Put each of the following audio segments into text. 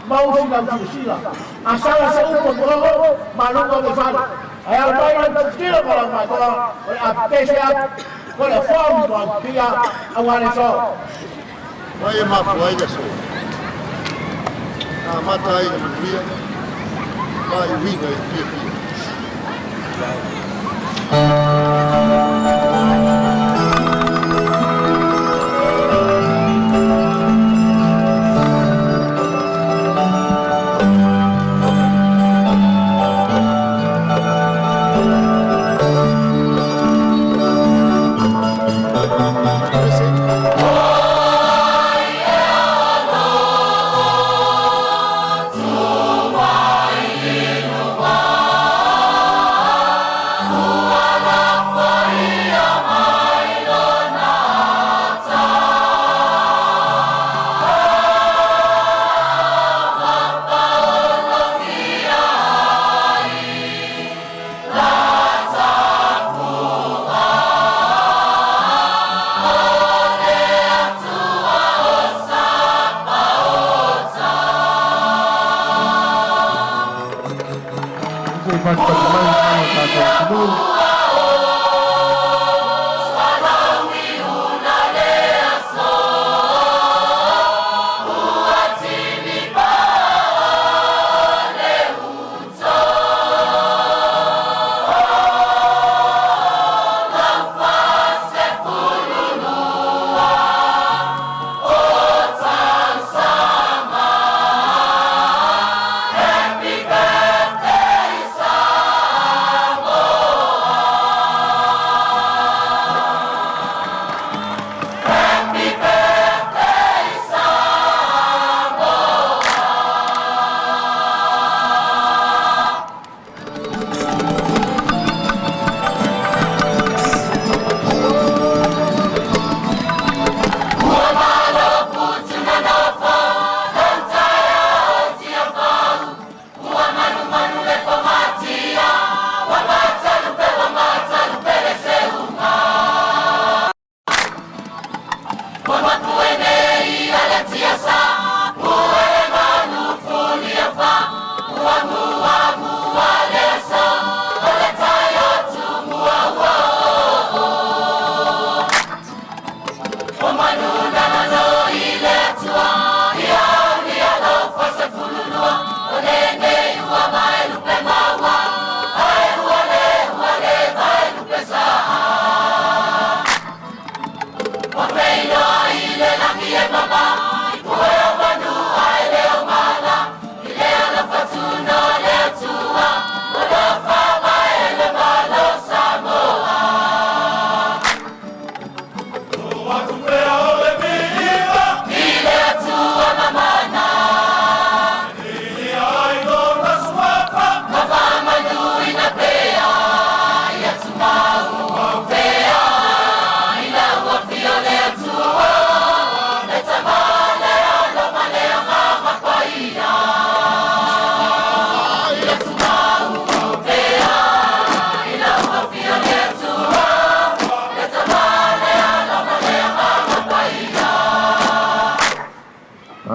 mau sila sila asal sa upo ko malungo ko sana ayaw tayo ng sila ko lang ko aptese ko la form ko pia awale so Vai mafuai da so mata ai na dia vai winga e fifi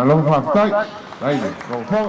Long Phạm Tây đây cầu phong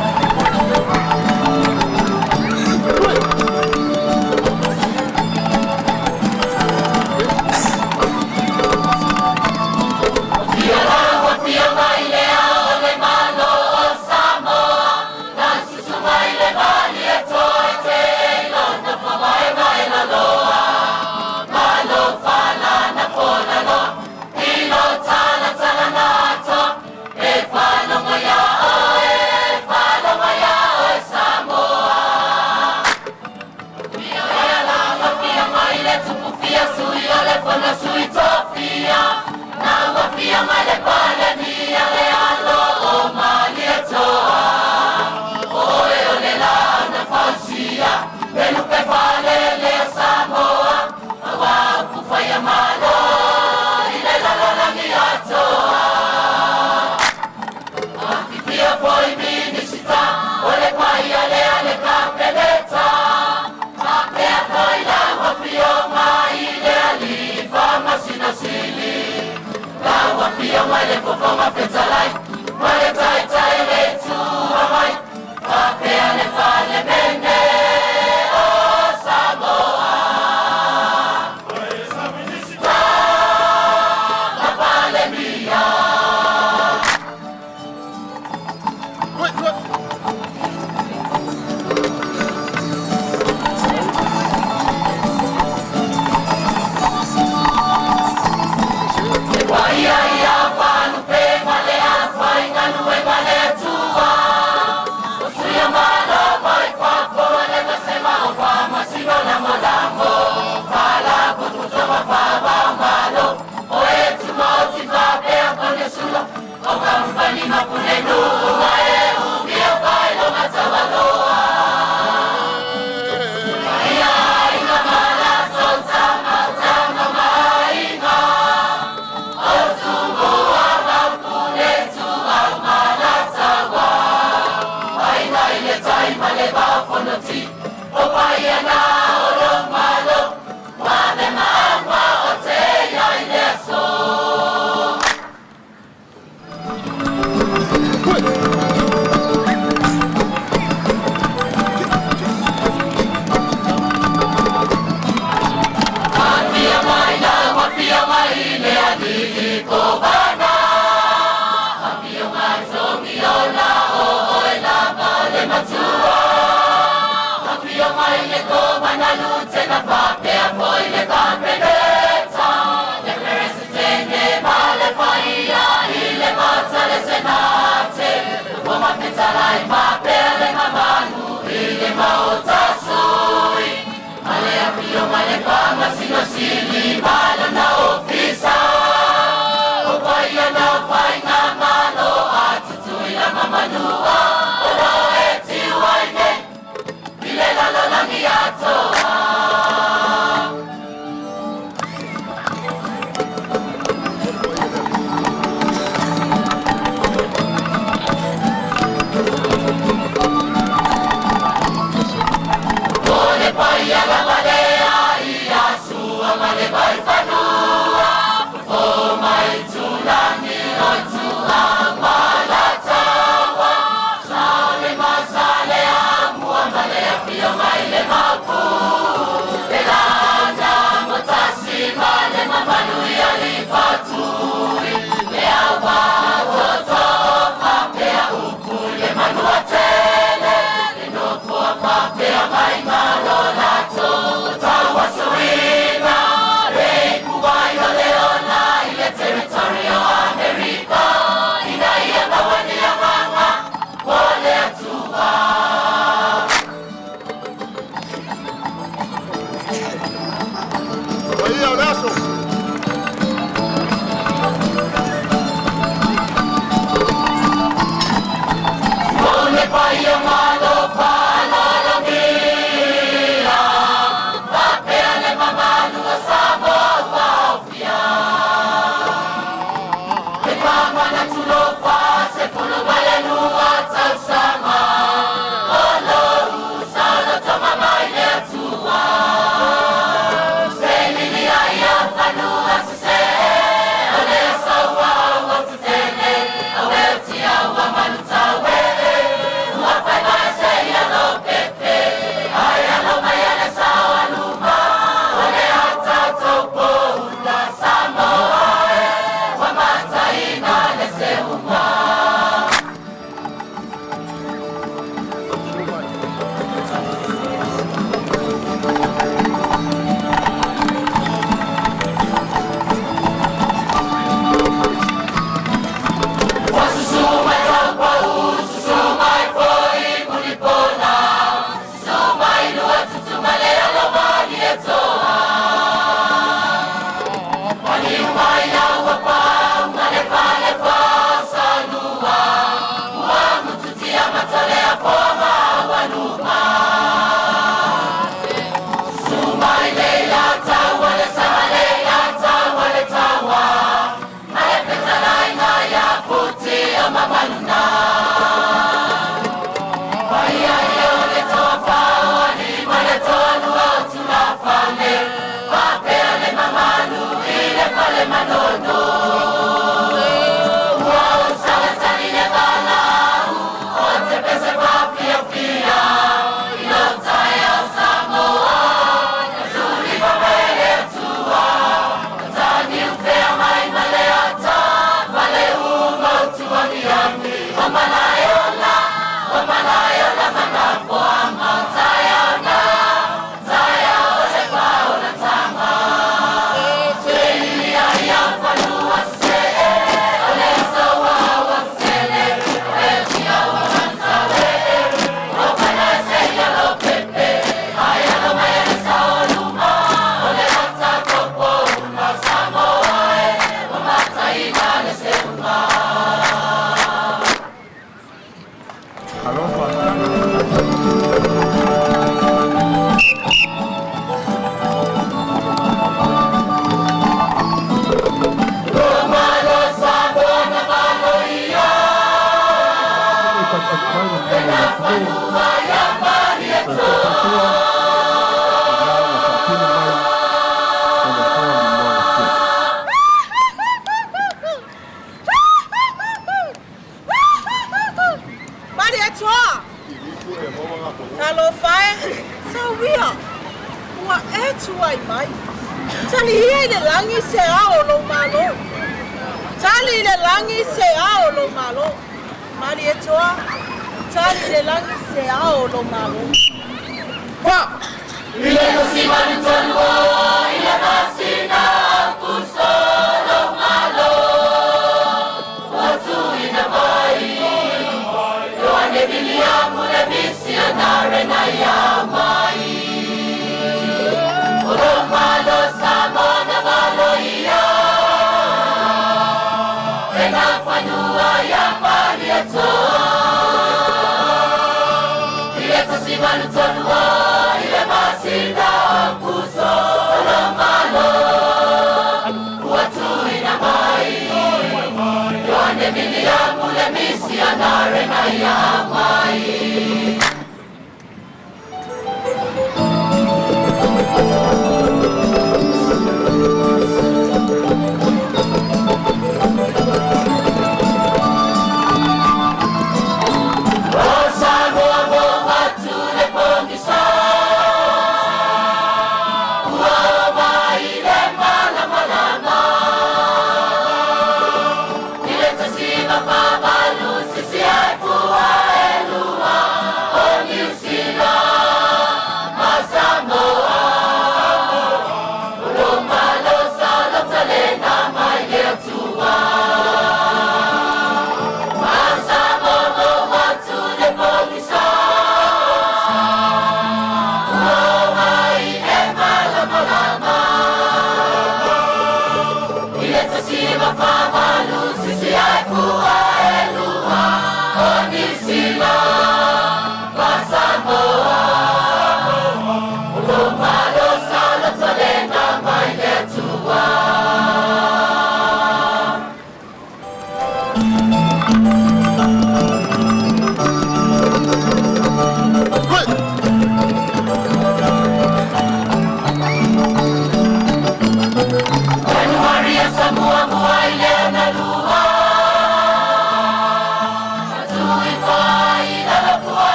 Wale for my friends alike, wale tai tai le tu Pak! Ile kusiman ila masina kusolo malo watu inabai yoane bilia mule bisi anare na yamai olo malo samo na malo iya enafanyua ya pali eto ile kusiman ile masina kusolo malo watu inabai yoane bilia mule bisi anare na yamai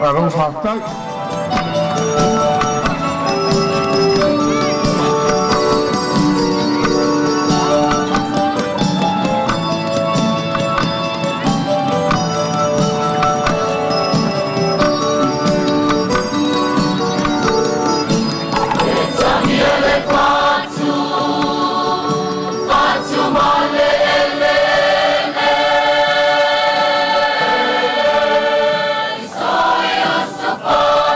Well, half day. Oh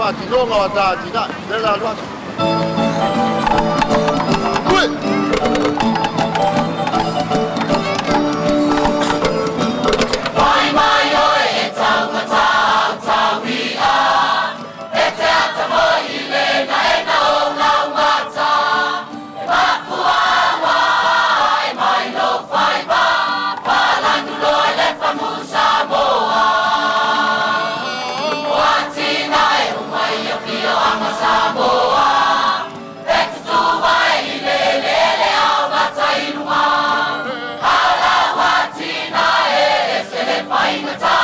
whatinonga o tātina, le la loa. Ui! Whai mai oi e taumata au tauia, e te ata hoi I lena e na o lau mata, e mafua awa e mai no whaiba, whalangu loa le whamusa moa. O atina e umai o fio anga Samoa, e te tua e I lele au mata inua, ala watina e se le whaingata,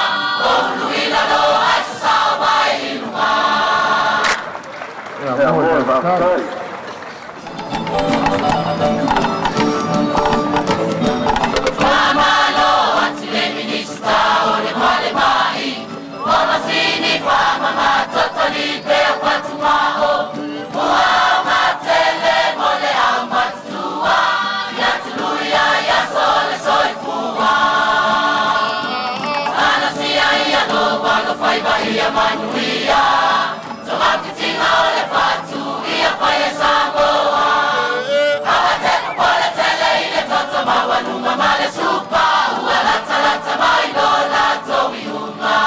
o luila no ai sa sao mai inua. Ja, mooi, Pascal. Whamalo atu le minista o le whale mai, o masini whamama totoli pea whatumao, mua au matele mo le au matutua, ia tuluia ia sole soifua. Ana sia ia no wano whaiba ia manuia, so makitinga o le whatu ia whaia Samoa. Awa teko pole tele I le toto mawanunga ma le supa, ua lata lata mai no lato I unga.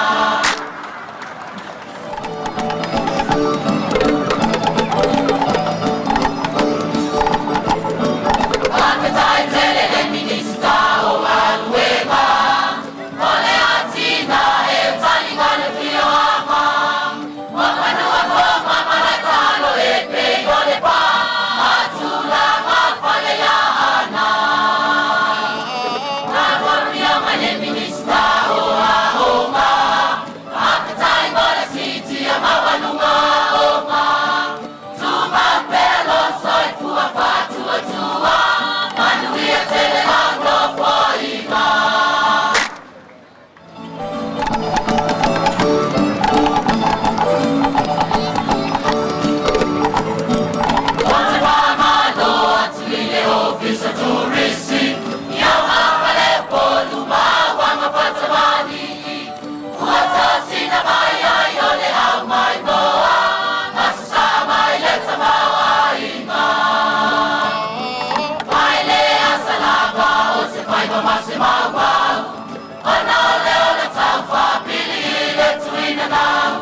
Whakatai tele le minista o Aluema, o le atina e utalinga le fio ama, o whanua ko mamaratalo e pei o le pa, atula ma whale ia ana. Nā waria mai le minista o Ahoma, whakatai mo le siti a mawanunga oma, tuma pelo soifua whatua tua, manuia tele hangro poima. O te whamano atu I le ofisa turisi, iau hapa le polu mawanga whatamani, ua tosina mai ai o le au mai moa, masasa mai le tamawa ima. Mai le asalaba o se whaiba ma se mawau, ona o le tau whapili I le tuina nau,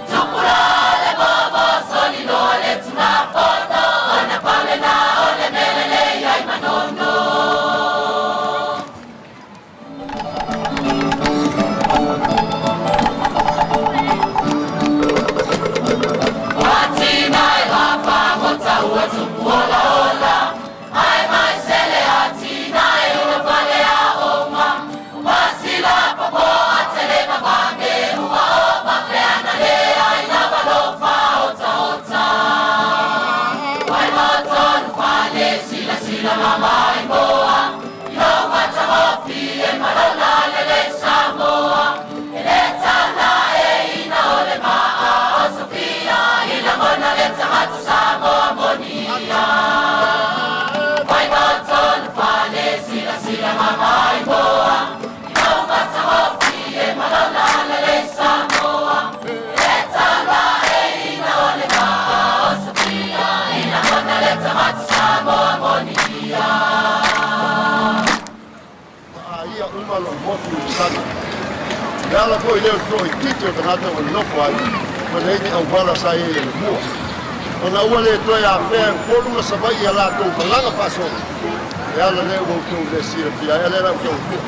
tupura le bobo soli loa le tuna fono, ona pale na o le melele ai manono. Atina e lava mota ua tupu ola ola, ai mai sele atina e ua vale a oma, masila papo a tele mavange ua oma peana le ai lava lofa ota ota. Wai motonu whale sila sila mama ai moa, ilo mata hofi e malona le le Samoa, e le tala e ina o le maa o Sofia, ila mona le tamatu Samoa monia. Wai motonu whale sila sila mama ai moa, ilo mata hofi e malona le le Samoa, e le tala e ina o le maa o Sofia, ila mona le tamatu Samoa monia. Ia umalo motu sana. Dala ko I leo toi titi o tanata o nofo ai. Ma leini au wala sa e le mua. Ona ua le toi a whea kolunga sa vai ia la tau palanga paso. E ala leo o tau le sira pia. E ala o tau mua.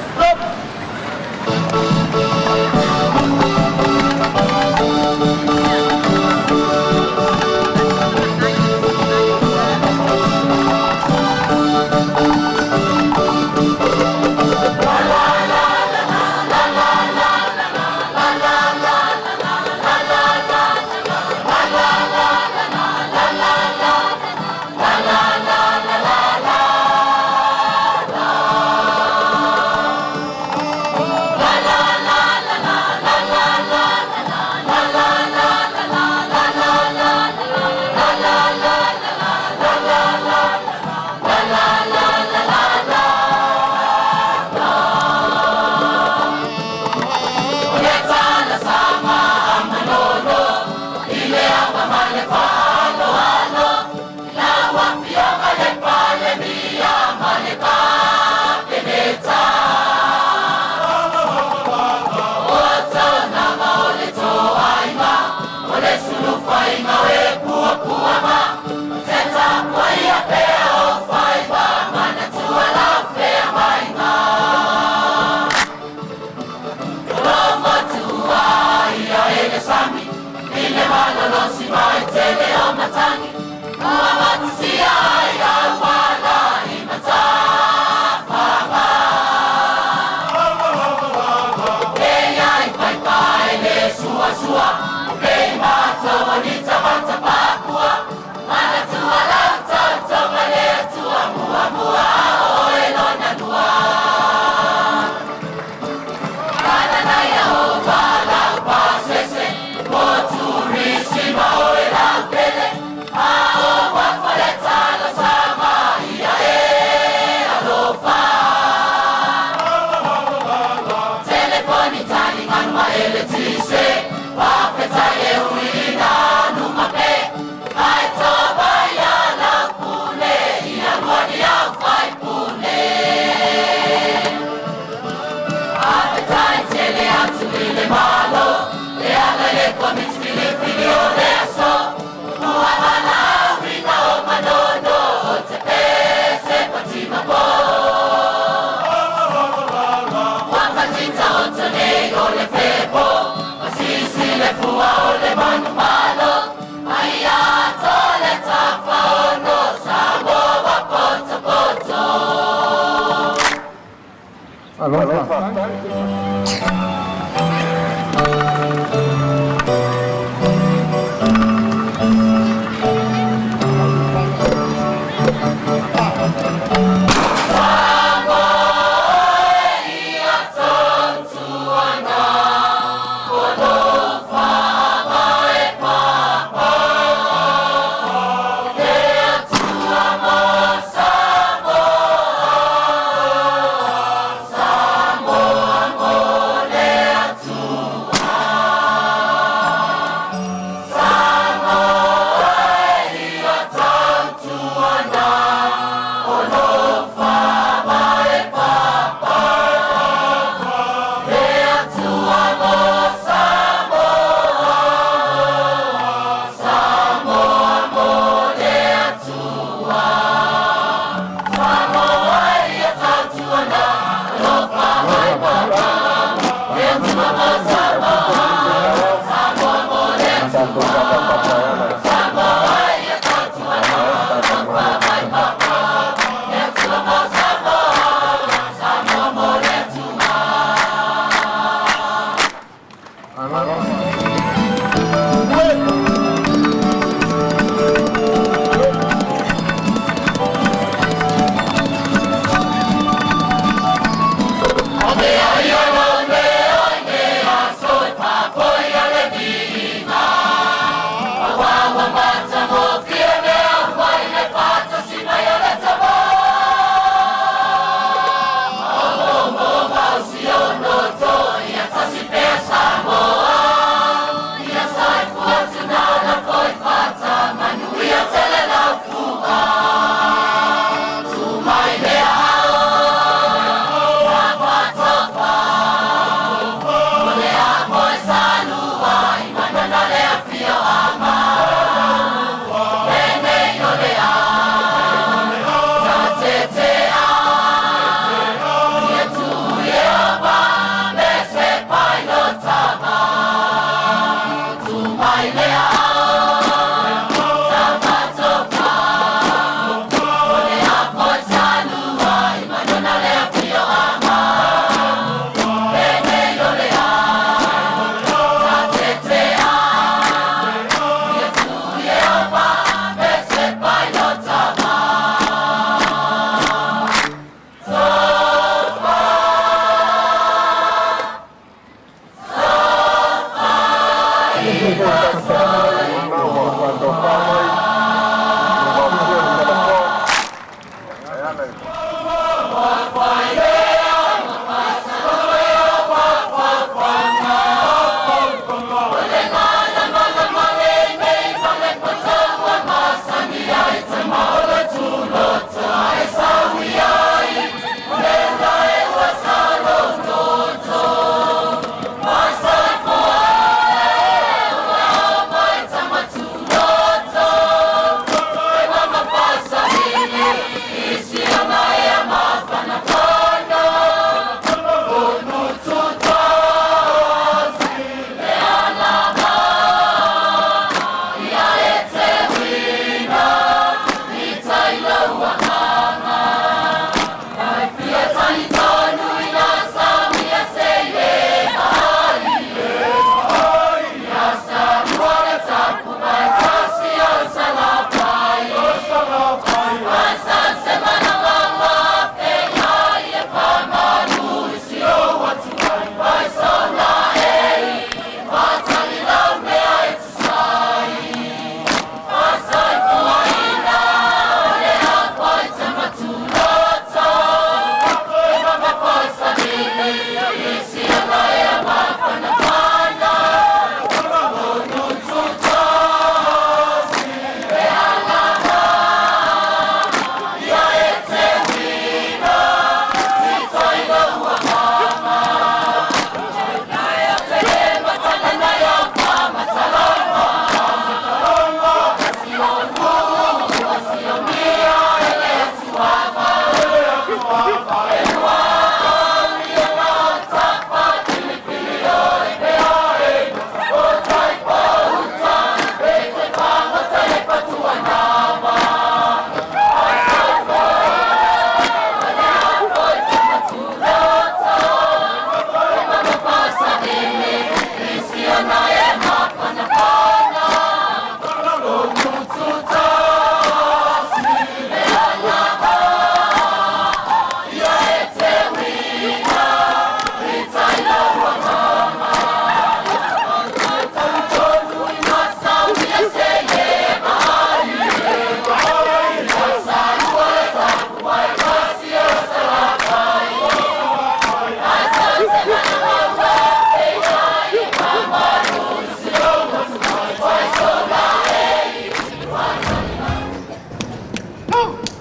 Go!